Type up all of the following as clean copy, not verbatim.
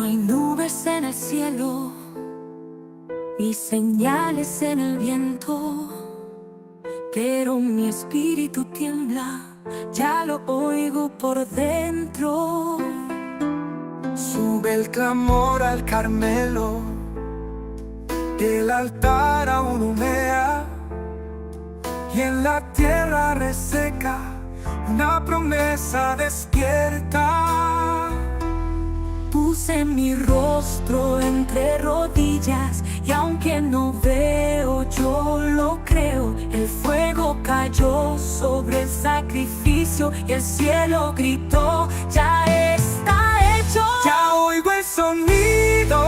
hay nubes en el cielo y señales en el viento, pero mi espíritu tiembla, ya lo oigo por dentro. Sube el clamor al Carmelo, el altar aún humea, y en la tierra reseca una promesa despierta. Puse mi rostro entre rodillas y aunque no veo, yo lo creo. El fuego cayó sobre el sacrificio y el cielo gritó: ya está hecho. Ya oigo el sonido,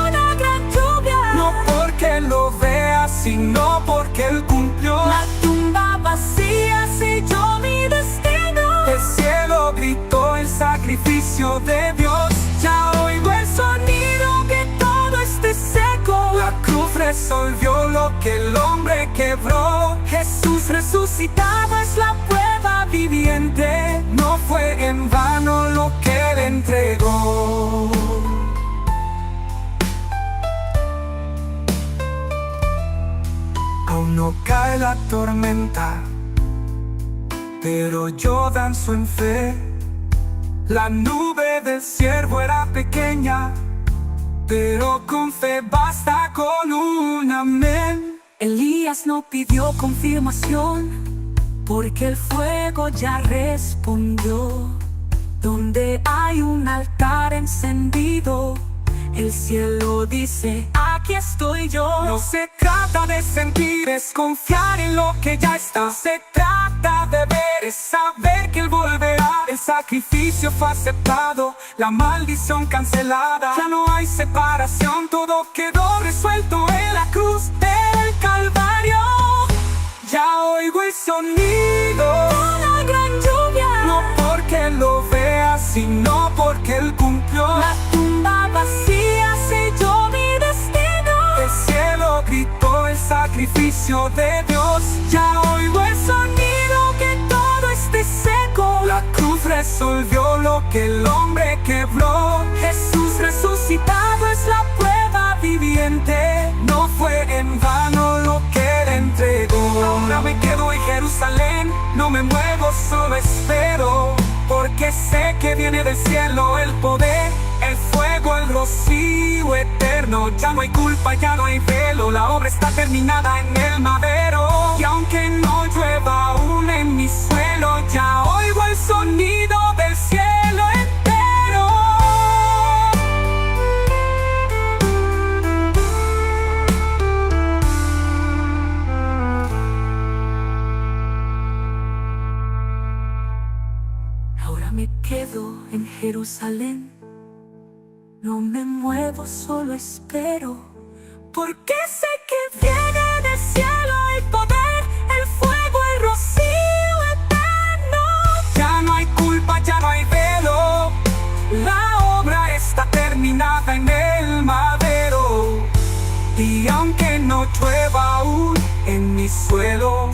Una gran lluvia, no porque lo vea, sino porque Él cumplió. la tumba vacía selló mi destino. El cielo gritó el sacrificio de Dios. Ya oigo el sonido, que todo esté seco. La cruz resolvió lo que el hombre quebró. Jesús resucitado es la prueba viviente. No fue en vano lo que Él entregó. Aún no cae la tormenta, pero yo danzo en fe. La nube del siervo era pequeña, pero con fe basta con un amén. Elías no pidió confirmación, porque el fuego ya respondió. Donde hay un altar encendido, el cielo dice: aquí estoy yo. No se trata de sentir, es confiar en lo que ya está. Se trata de ver, es saber que Él volverá. El sacrificio fue aceptado, la maldición cancelada. Ya no hay separación, todo quedó resuelto en la cruz del Calvario. Ya oigo el sonido, Una gran lluvia, no porque lo vea, sino porque Él cumplió. la tumba vacía selló mi destino. El cielo gritó el sacrificio de Dios. Ya oigo el sonido, que todo esté seco. La cruz resolvió lo que el hombre quebró. Jesús resucitado es la prueba viviente. No fue en vano lo que Él entregó. Ahora me quedo en Jerusalén, no me muevo, solo espero, porque sé que viene del cielo el poder, el fuego, el rocío eterno. Ya no hay culpa, ya no hay velo, la obra está terminada en el madero. Y aunque no llueva aún en mi suelo, ya oigo el sonido del cielo entero. Ahora me quedo en Jerusalén, no me muevo, solo espero, porque sé que viene del cielo el poder, el fuego, el rocío eterno. Ya no hay culpa, ya no hay velo, la obra está terminada en el madero. Y aunque no llueva aún en mi suelo,